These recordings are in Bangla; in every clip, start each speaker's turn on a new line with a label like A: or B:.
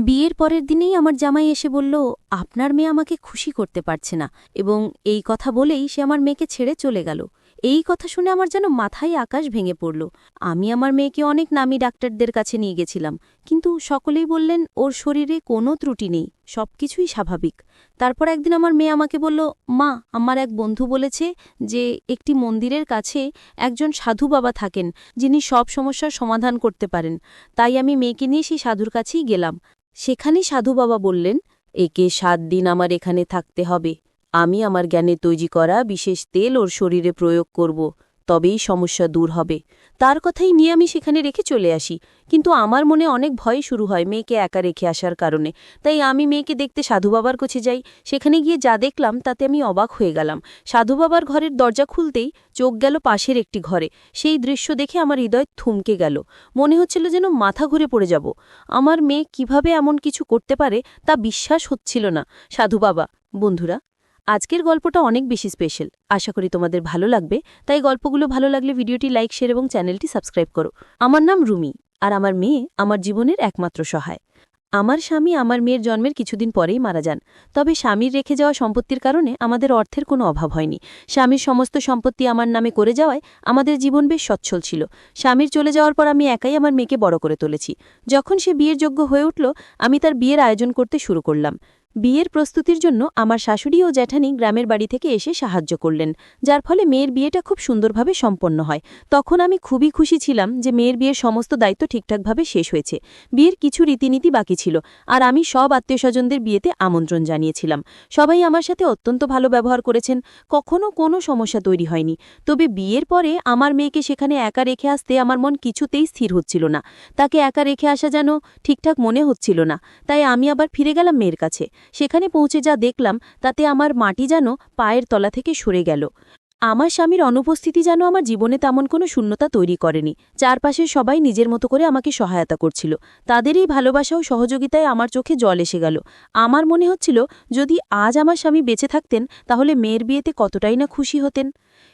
A: বিয়ের পরের দিনেই আমার জামাই এসে বলল, আপনার মেয়ে আমাকে খুশি করতে পারছে না, এবং এই কথা বলেই সে আমার মেয়েকে ছেড়ে চলে গেল। এই কথা শুনে আমার যেন মাথায় আকাশ ভেঙে পড়ল। আমি আমার মেয়েকে অনেক নামী ডাক্তারদের কাছে নিয়ে গেছিলাম, কিন্তু সকলেই বললেন ওর শরীরে কোনো ত্রুটি নেই, সবকিছুই স্বাভাবিক। তারপর একদিন আমার মেয়ে আমাকে বলল, মা, আমার এক বন্ধু বলেছে যে একটি মন্দিরের কাছে একজন সাধু বাবা থাকেন, যিনি সব সমস্যার সমাধান করতে পারেন। তাই আমি মেয়েকে নিয়ে সেই সাধুর কাছেই গেলাম। সেখানে সাধু বাবা বললেন, একে 7 দিন আমার এখানে থাকতে হবে। আমি আমার জ্ঞানে তৈরি করা বিশেষ তেল ওর শরীরে প্রয়োগ করব, তবেই সমস্যা দূর হবে। তার কথাই নিয়ে আমি সেখানে রেখে চলে আসি, কিন্তু আমার মনে অনেক ভয় শুরু হয় মেয়েকে একা রেখে আসার কারণে। তাই আমি মেয়েকে দেখতে সাধু বাবার কাছে যাই। সেখানে গিয়ে যা দেখলাম তাতে আমি অবাক হয়ে গেলাম। সাধু বাবার ঘরের দরজা খুলতেই চোখ গেল পাশের একটি ঘরে। সেই দৃশ্য দেখে আমার হৃদয় থমকে গেল। মনে হচ্ছিল যেন মাথা ঘুরে পড়ে যাব। আমার মেয়ে কিভাবে এমন কিছু করতে পারে তা বিশ্বাস হচ্ছিল না। সাধু বাবা, বন্ধুরা, আজকের গল্পটা অনেক বেশি স্পেশাল। আশা করি তোমাদের ভালো লাগবে। তাই গল্পগুলো ভালো লাগলে ভিডিওটি লাইক, শেয়ার এবং চ্যানেলটি সাবস্ক্রাইব করো। আমার নাম রুমি, আর আমার মেয়ে আমার জীবনের একমাত্র সহায়। আমার স্বামী আমার মেয়ের জন্মের কিছুদিন পরেই মারা যান। তবে স্বামীর রেখে যাওয়া সম্পত্তির কারণে আমাদের অর্থের কোনো অভাব হয়নি। স্বামীর সমস্ত সম্পত্তি আমার নামে করে যাওয়ায় আমাদের জীবন বেশ সচ্ছল ছিল। স্বামীর চলে যাওয়ার পর আমি একাই আমার মেয়েকে বড় করে তুলেছি। যখন সে বিয়ের যোগ্য হয়ে উঠল, আমি তার বিয়ের আয়োজন করতে শুরু করলাম। বিয়ের প্রস্তুতির জন্য আমার শাশুড়ি ও জ্যাঠানি গ্রামের বাড়ি থেকে এসে সাহায্য করলেন, যার ফলে মেয়ের বিয়েটা খুব সুন্দরভাবে সম্পন্ন হয়। তখন আমি খুবই খুশি ছিলাম যে মেয়ের বিয়ের সমস্ত দায়িত্ব ঠিকঠাকভাবে শেষ হয়েছে। বিয়ের কিছু রীতিনীতি বাকি ছিল, আর আমি সব আত্মীয়স্বজনদের বিয়েতে আমন্ত্রণ জানিয়েছিলাম। সবাই আমার সাথে অত্যন্ত ভালো ব্যবহার করেছেন, কখনো কোনো সমস্যা তৈরি হয়নি। তবে বিয়ের পরে আমার মেয়েকে সেখানে একা রেখে আসতে আমার মন কিছুতেই স্থির হচ্ছিল না। তাকে একা রেখে আসা যেন ঠিকঠাক মনে হচ্ছিল না। তাই আমি আবার ফিরে গেলাম মেয়ের কাছে। সেখানে পৌঁছে যা দেখলাম তাতে আমার মাটি যেন পায়ের তলা থেকে সরে গেল। আমার স্বামীর অনুপস্থিতি যেন আমার জীবনে তেমন কোনো শূন্যতা তৈরি করেনি। চারপাশের সবাই নিজের মতো করে আমাকে সহায়তা করছিল। তাদের এই ভালোবাসা ও সহযোগিতায় আমার চোখে জল এসে গেল। আমার মনে হচ্ছিল, যদি আজ আমার স্বামী বেঁচে থাকতেন তাহলে মেয়ের বিয়েতে কতটাই না খুশি হতেন।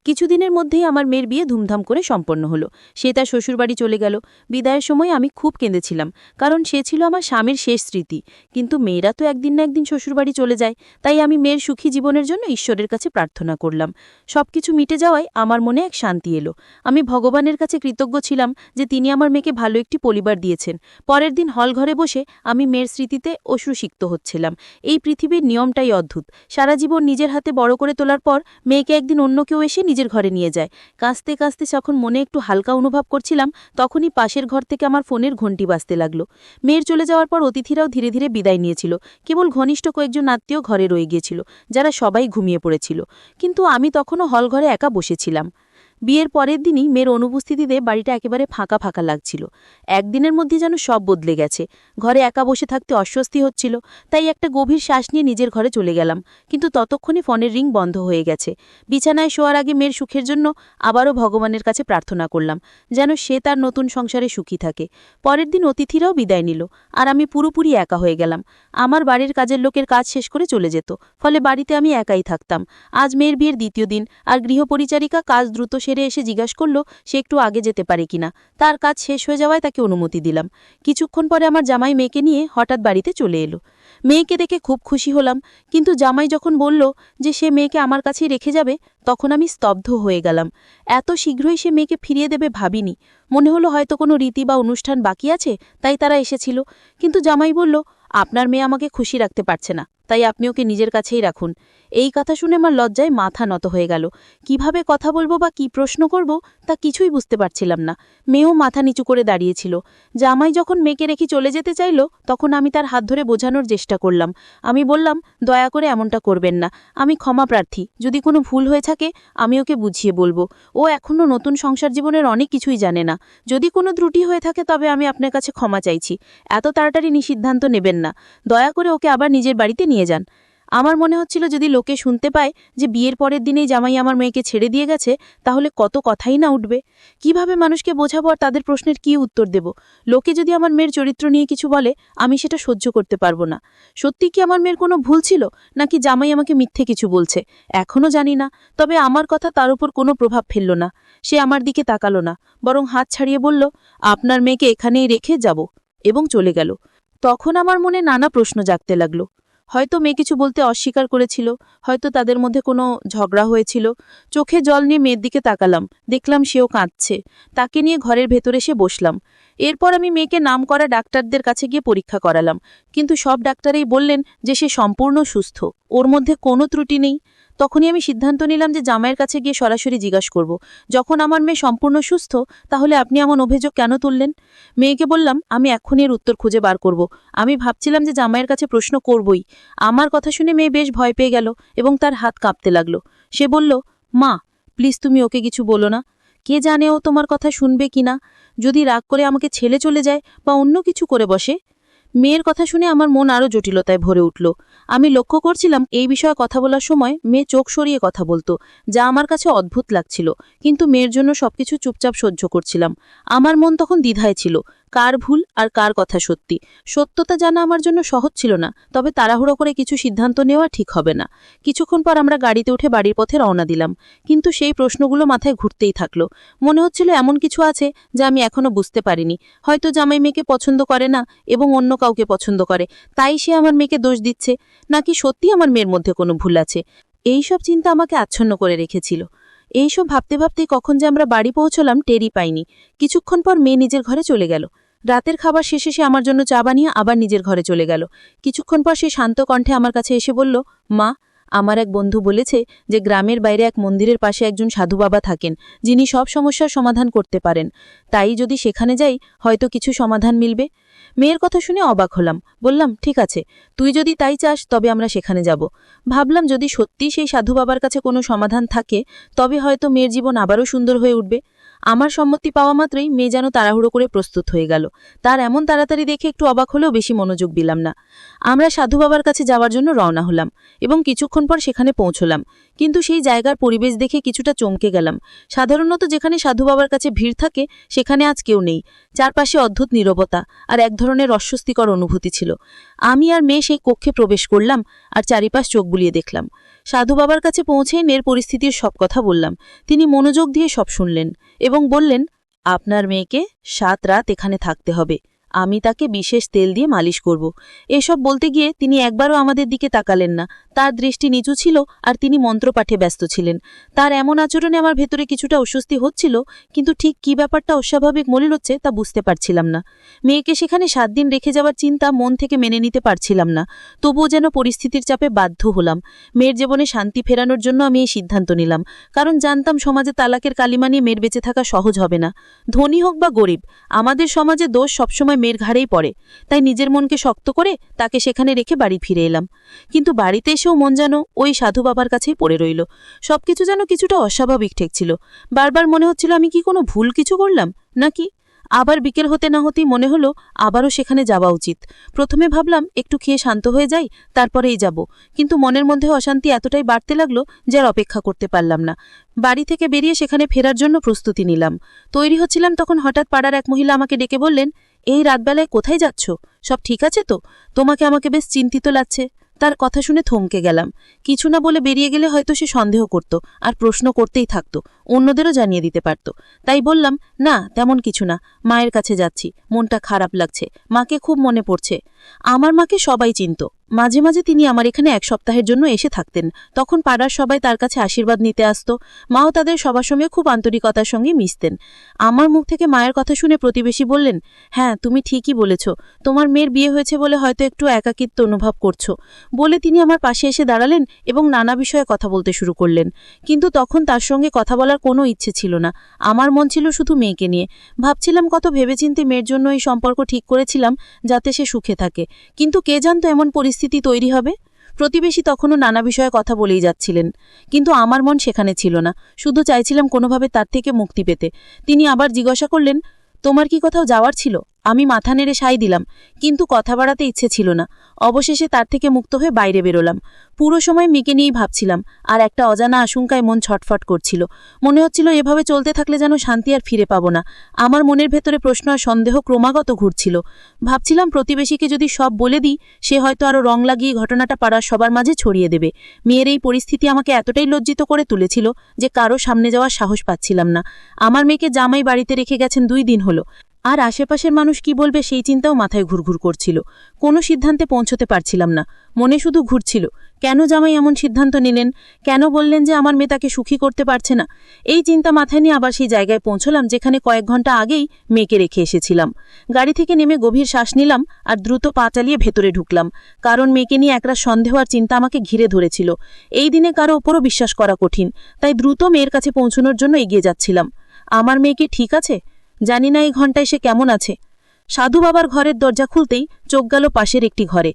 A: কিছুদিনের মধ্যেই আমার মেয়ের বিয়ে ধুমধাম করে সম্পন্ন হলো। সে তার শ্বশুরবাড়ি চলে গেল। বিদায়ের সময় আমি খুব কেঁদেছিলাম, কারণ সে ছিল আমার স্বামীর শেষ স্মৃতি। কিন্তু মেয়েরা তো একদিন না একদিন শ্বশুরবাড়ি চলে যায়। তাই আমি মেয়ের সুখী জীবনের জন্য ঈশ্বরের কাছে প্রার্থনা করলাম। সবকিছু মিটে যাওয়ায় আমার মনে এক শান্তি এলো। আমি ভগবানের কাছে কৃতজ্ঞ ছিলাম যে তিনি আমার মেয়েকে ভালো একটি পরিবার দিয়েছেন। পরের দিন হল ঘরে বসে আমি মেয়ের স্মৃতিতে অশ্রুসিক্ত হচ্ছিলাম। এই পৃথিবীর নিয়মটাই অদ্ভুত। সারা জীবন নিজের হাতে বড় করে তোলার পর মেয়েকে একদিন অন্য কেউ এসে নিজের ঘরে নিয়ে যায়। কাঁদতে কাঁদতে যখন মনে একটু হালকা অনুভব করছিলাম, তখনই পাশের ঘর থেকে আমার ফোনের ঘণ্টি বাজতে লাগলো। মেয়ের চলে যাওয়ার পর অতিথিরাও ধীরে ধীরে বিদায় নিয়েছিল। কেবল ঘনিষ্ঠ কয়েকজন আত্মীয় ঘরে রয়ে গিয়েছিল, যারা সবাই ঘুমিয়ে পড়েছিল। কিন্তু আমি তখনও হলঘরে একা বসেছিলাম। বিয়ের পরের দিনই মেয়ের অনুপস্থিতিতে বাড়িটা একেবারে ফাঁকা ফাঁকা লাগছিল। একদিনের মধ্যে যেন সব বদলে গেছে। ঘরে একা বসে থাকতে অস্বস্তি হচ্ছিল। তাই একটা গভীর শ্বাস নিয়ে নিজের ঘরে চলে গেলাম। কিন্তু ততক্ষণে ফোনের রিং বন্ধ হয়ে গেছে। বিছানায় শোয়ার আগে মেয়ের সুখের জন্য আবারও ভগবানের কাছে প্রার্থনা করলাম, যেন সে তার নতুন সংসারে সুখী থাকে। পরের দিন অতিথিরাও বিদায় নিল, আর আমি পুরোপুরি একা হয়ে গেলাম। আমার বাড়ির কাজের লোকের কাজ শেষ করে চলে যেত, ফলে বাড়িতে আমি একাই থাকতাম। আজ মেয়ের বিয়ের দ্বিতীয় দিন, আর গৃহপরিচারিকা কাজ দ্রুত সেরে এসে জিজ্ঞাসা করল সে একটু আগে যেতে পারে কিনা। তার কাজ শেষ হয়ে যাওয়ায় তাকে অনুমতি দিলাম। কিছুক্ষণ পরে আমার জামাই মেয়েকে নিয়ে হঠাৎ বাড়িতে চলে এলো। মেয়েকে দেখে খুব খুশি হলাম, কিন্তু জামাই যখন বলল যে সে মেয়েকে আমার কাছেই রেখে যাবে, তখন আমি স্তব্ধ হয়ে গেলাম। এত শীঘ্রই সে মেয়েকে ফিরিয়ে দেবে ভাবিনি। মনে হলো হয়তো কোনো রীতি বা অনুষ্ঠান বাকি আছে, তাই তারা এসেছিল। কিন্তু জামাই বলল, আপনার মেয়ে আমাকে খুশি রাখতে পারছে না, তাই আপনি ওকে নিজের কাছেই রাখুন। এই কথা শুনে আমার লজ্জায় মাথা নত হয়ে গেল। কিভাবে কথা বলবো বা কি প্রশ্ন করব তা কিছুই বুঝতে পারছিলাম না। মেয়েও মাথা নিচু করে দাঁড়িয়েছিল। জামাই যখন মেয়েকে রেখে চলে যেতে চাইল, তখন আমি তার হাত ধরে বোঝানোর চেষ্টা করলাম। আমি বললাম, দয়া করে এমনটা করবেন না। আমি ক্ষমা প্রার্থী। যদি কোনো ভুল হয়ে থাকে আমি ওকে বুঝিয়ে বলবো। ও এখনও নতুন সংসার জীবনের অনেক কিছুই জানে না। যদি কোনো ত্রুটি হয়ে থাকে তবে আমি আপনার কাছে ক্ষমা চাইছি। এত তাড়াতাড়ি সিদ্ধান্ত নেবেন না। দয়া করে ওকে আবার নিজের বাড়িতে নিয়ে যান। আমার মনে হচ্ছিল, যদি লোকে শুনতে পায় যে বিয়ের পরের দিনেই জামাই আমার মেয়েকে ছেড়ে দিয়ে গেছে, তাহলে কত কথাই না উঠবে। কিভাবে মানুষকে বোঝাবো আর তাদের প্রশ্নের কি উত্তর দেব? লোকে যদি আমার মেয়ের চরিত্র নিয়ে কিছু বলে, আমি সেটা সহ্য করতে পারবো না। সত্যি কি আমার মেয়ের কোনো ভুল ছিল, নাকি জামাই আমাকে মিথ্যে কিছু বলছে? এখনও জানি না। তবে আমার কথা তার উপর কোনো প্রভাব ফেলল না। সে আমার দিকে তাকালো না, বরং হাত ছাড়িয়ে বলল, আপনার মেয়েকে এখানেই রেখে যাব, এবং চলে গেল।
B: তখন আমার মনে নানা প্রশ্ন জাগতে লাগলো। হয়তো মেয়ে কিছু বলতে অস্বীকার করেছিল, হয়তো তাদের মধ্যে কোনো ঝগড়া হয়েছিল। চোখে জল নিয়ে মেয়ের দিকে তাকালাম, দেখলাম সেও কাঁদছে। তাকে নিয়ে ঘরের ভেতরে এসে বসলাম। এরপর আমি মেয়েকে নাম করা ডাক্তারদের কাছে গিয়ে পরীক্ষা করালাম, কিন্তু সব ডাক্তারই বললেন যে সে সম্পূর্ণ সুস্থ, ওর মধ্যে কোনো ত্রুটি নেই। তখনই আমি সিদ্ধান্ত নিলাম যে জামাইয়ের কাছে গিয়ে সরাসরি জিজ্ঞাসা করব, যখন আমার মেয়ে সম্পূর্ণ সুস্থ, তাহলে আপনি এমন অভিযোগ কেন তুললেন? মেয়েকে বললাম, আমি এক্ষুনি এর উত্তর খুঁজে বার করব। আমি ভাবছিলাম যে জামাইয়ের কাছে প্রশ্ন করবই। আমার কথা শুনে মেয়ে বেশ ভয় পেয়ে গেল এবং তার হাত কাঁপতে লাগলো। সে বলল, মা, প্লিজ তুমি ওকে কিছু বলো না। কে জানে ও তোমার কথা শুনবে কিনা, যদি রাগ করে আমাকে ছেড়ে চলে যায় বা অন্য কিছু করে বসে। মেয়ের কথা শুনে আমার মন আরও জটিলতায় ভরে উঠল। আমি লক্ষ্য করছিলাম এই বিষয়ে কথা বলার সময় মেয়ে চোখ সরিয়ে কথা বলতো, যা আমার কাছে অদ্ভুত লাগছিল, কিন্তু মেয়ের জন্য সবকিছু চুপচাপ সহ্য করছিলাম। আমার মন তখন দ্বিধায় ছিল, কার ভুল আর কার কথা সত্যি। সত্যতা জানা আমার জন্য সহজ ছিল না, তবে তাড়াহুড়ো করে কিছু সিদ্ধান্ত নেওয়া ঠিক হবে না। কিছুক্ষণ পর আমরা গাড়িতে উঠে বাড়ির পথে রওনা দিলাম, কিন্তু সেই প্রশ্নগুলো মাথায় ঘুরতেই থাকলো। মনে হচ্ছিল এমন কিছু আছে যা আমি এখনো বুঝতে পারিনি। হয়তো জামাই মেয়েকে পছন্দ করে না এবং অন্য কাউকে পছন্দ করে, তাই সে আমার মেয়েকে দোষ দিচ্ছে, নাকি সত্যি আমার মেয়ের মধ্যে কোনো ভুল আছে। এইসব চিন্তা আমাকে আচ্ছন্ন করে রেখেছিল। এইসব ভাবতে ভাবতেই কখন যে আমরা বাড়ি পৌঁছলাম টেরই পাইনি। কিছুক্ষণ পর মেয়ে নিজের ঘরে চলে গেল। রাতের খাবার শেষে সে আমার জন্য চা বানিয়ে আবার নিজের ঘরে চলে গেল। কিছুক্ষণ পর সে শান্ত কণ্ঠে আমার কাছে এসে বলল, মা, আমার এক বন্ধু বলেছে যে গ্রামের বাইরে এক মন্দিরের পাশে একজন সাধু বাবা থাকেন, যিনি সব সমস্যার সমাধান করতে পারেন। তাই যদি সেখানে যাই, হয়তো কিছু সমাধান মিলবে। মেয়ের কথা শুনে অবাক হলাম। বললাম, ঠিক আছে, তুই যদি তাই চাস তবে আমরা সেখানে যাব। ভাবলাম যদি সত্যি সেই সাধু বাবার কাছে কোনো সমাধান থাকে, তবে হয়তো মেয়ের জীবন আবারও সুন্দর হয়ে উঠবে। আমার সম্মতি পাওয়া মাত্রই মেয়ে যেন তাড়াহুড়ো করে প্রস্তুত হয়ে গেল। তার এমন তাড়াতাড়ি দেখে একটু অবাক হলেও বেশি মনোযোগ দিলাম না। আমরা সাধু বাবার কাছে যাওয়ার জন্য রওনা হলাম এবং কিছুক্ষণ পর সেখানে পৌঁছলাম। কিন্তু সেই জায়গার পরিবেশ দেখে কিছুটা চমকে গেলাম। সাধারণত যেখানে সাধু বাবার কাছে ভিড় থাকে, সেখানে আজ কেউ নেই। চারপাশে অদ্ভুত নীরবতা আর এক ধরনের অস্বস্তিকর অনুভূতি ছিল। আমি আর মেয়ে সেই কক্ষে প্রবেশ করলাম আর চারিপাশ চোখ বুলিয়ে দেখলাম। সাধু বাবার কাছে পৌঁছেই মেয়ের পরিস্থিতির সব কথা বললাম। তিনি মনোযোগ দিয়ে সব শুনলেন এবং বললেন, আপনার মেয়েকে 7 রাত এখানে থাকতে হবে। আমি তাকে বিশেষ তেল দিয়ে মালিশ করব। এসব বলতে গিয়ে তিনি একবারও আমাদের দিকে তাকালেন না। তার দৃষ্টি নিচু ছিল আর তিনি মন্ত্রপাঠে ব্যস্ত ছিলেন। তার এমন আচরণে আমার ভেতরে কিছুটা অস্বস্তি হচ্ছিল, কিন্তু ঠিক কী ব্যাপারটা অস্বাভাবিক মনে হচ্ছে তা বুঝতে পারছিলাম না। মেয়েকে সেখানে 7 দিন রেখে যাওয়ার চিন্তা মন থেকে মেনে নিতে পারছিলাম না, তবুও যেন পরিস্থিতির চাপে বাধ্য হলাম। মেয়ের জীবনে শান্তি ফেরানোর জন্য আমি এই সিদ্ধান্ত নিলাম, কারণ জানতাম সমাজে তালাকের কালিমা নিয়ে মেয়ের বেঁচে থাকা সহজ হবে না। ধনী হোক বা গরিব, আমাদের সমাজে দোষ সবসময় মেয়ের ঘাড়েই পড়ে। তাই নিজের মনকে শক্ত করে তাকে সেখানে রেখে বাড়ি ফিরে এলাম। কিন্তু বাড়িতে এসেও মন যেন ওই সাধু বাবার কাছেই পড়ে রইল। সবকিছু যেন কিছুটা অস্বাভাবিক ঠেকছিল। বারবার মনে হচ্ছিল আমি কি কোনো ভুল কিছু করলাম নাকি। আবার বিকেল হতে না হতেই মনে হলো আবারও সেখানে যাওয়া উচিত। প্রথমে ভাবলাম একটু খেয়ে শান্ত হয়ে যাই, তারপরেই যাব, কিন্তু মনের মধ্যে অশান্তি এতটাই বাড়তে লাগলো যে আর অপেক্ষা করতে পারলাম না। বাড়ি থেকে বেরিয়ে সেখানে ফেরার জন্য প্রস্তুতি নিলাম। তৈরি হচ্ছিলাম, তখন হঠাৎ পাড়ার এক মহিলা আমাকে ডেকে বললেন, এই রাতবেলায় কোথায় যাচ্ছ? সব ঠিক আছে তো? তোমাকে আমাকে বেশ চিন্তিত লাগছে। তার কথা শুনে থমকে গেলাম। কিছু না বলে বেরিয়ে গেলে হয়তো সে সন্দেহ করত আর প্রশ্ন করতেই থাকতো, অন্যদেরও জানিয়ে দিতে পারত। তাই বললাম, না, তেমন কিছু না, মায়ের কাছে যাচ্ছি, মনটা খারাপ লাগছে, মাকে খুব মনে পড়ছে। আমার মাকে সবাই চিনত। মাঝে মাঝে তিনি আমার এখানে 1 সপ্তাহের জন্য এসে থাকতেন। তখন পাড়ার সবাই তার কাছে আশীর্বাদ নিতে আসত। মাও তাদের সবার সঙ্গে খুব আন্তরিকতার সঙ্গে মিশতেন। আমার মুখ থেকে মায়ের কথা শুনে প্রতিবেশী বললেন, হ্যাঁ, তুমি ঠিকই বলেছ, তোমার মেয়ের বিয়ে হয়েছে বলে হয়তো একটু একাকিত্ব অনুভব করছো। বলে তিনি আমার পাশে এসে দাঁড়ালেন এবং নানা বিষয়ে কথা বলতে শুরু করলেন। কিন্তু তখন তার সঙ্গে কথা বলার কোনো ইচ্ছে ছিল না। আমার মন ছিল শুধু মেয়েকে নিয়ে। ভাবছিলাম কত ভেবেচিন্তে মেয়ের জন্য এই সম্পর্ক ঠিক করেছিলাম, যাতে সে সুখে থাকে। কিন্তু কে জানতো এমন পরিস্থিতি তৈরি হবে। প্রতিবেশী তখনও নানা বিষয়ে কথা বলেই যাচ্ছিলেন, কিন্তু আমার মন সেখানে ছিল না। শুধু চাইছিলাম কোনোভাবে তার থেকে মুক্তি পেতে। তিনি আবার জিজ্ঞাসা করলেন, তোমার কি কোথাও যাওয়ার ছিল? আমি মাথা নেড়ে সাই দিলাম, কিন্তু কথা বাড়াতে ইচ্ছে ছিল না। অবশেষে তার থেকে মুক্ত হয়ে বাইরে বেরোলাম। পুরো সময় মেয়েকে নিয়েই ভাবছিলাম, আর একটা অজানা আশঙ্কায় মন ছটফট করছিল। মনে হচ্ছিল এভাবে চলতে থাকলে যেন শান্তি আর ফিরে পাবো না। আমার মনের ভেতরে প্রশ্ন আর সন্দেহ ক্রমাগত ঘুরছিল। ভাবছিলাম প্রতিবেশীকে যদি সব বলে দিই, সে হয়তো আরও রং লাগিয়ে ঘটনাটা পাড়ার সবার মাঝে ছড়িয়ে দেবে। মেয়ের এই পরিস্থিতি আমাকে এতটাই লজ্জিত করে তুলেছিল যে কারো সামনে যাওয়ার সাহস পাচ্ছিলাম না। আমার মেয়েকে জামাই বাড়িতে রেখে গেছেন 2 দিন হলো। আর আশেপাশের মানুষ কি বলবে সেই চিন্তাও মাথায় ঘুরঘুর করছিল। কোনো সিদ্ধান্তে পৌঁছতে পারছিলাম না, মনে শুধু ঘুরছিল, কেন জামাই এমন সিদ্ধান্ত নিলেন, কেন বললেন যে আমার মেয়ে তাকে সুখী করতে পারছে না। এই চিন্তা মাথায় নিয়ে আবার সেই জায়গায় পৌঁছলাম যেখানে কয়েক ঘন্টা আগেই মেয়েকে রেখে এসেছিলাম। গাড়ি থেকে নেমে গভীর শ্বাস নিলাম আর দ্রুত পা চালিয়ে ভেতরে ঢুকলাম, কারণ মেয়েকে নিয়ে একরা সন্দেহ আর চিন্তা আমাকে ঘিরে ধরেছিল। এই দিনে কারো ওপরও বিশ্বাস করা কঠিন, তাই দ্রুত মেয়ের কাছে পৌঁছানোর জন্য এগিয়ে যাচ্ছিলাম। আমার মেয়ে কি ঠিক আছে? জানি না এই ঘন্টায় সে কেমন আছে। সাধু বাবার ঘরের দরজা খুলতেই চোখ গেল পাশের একটি ঘরে।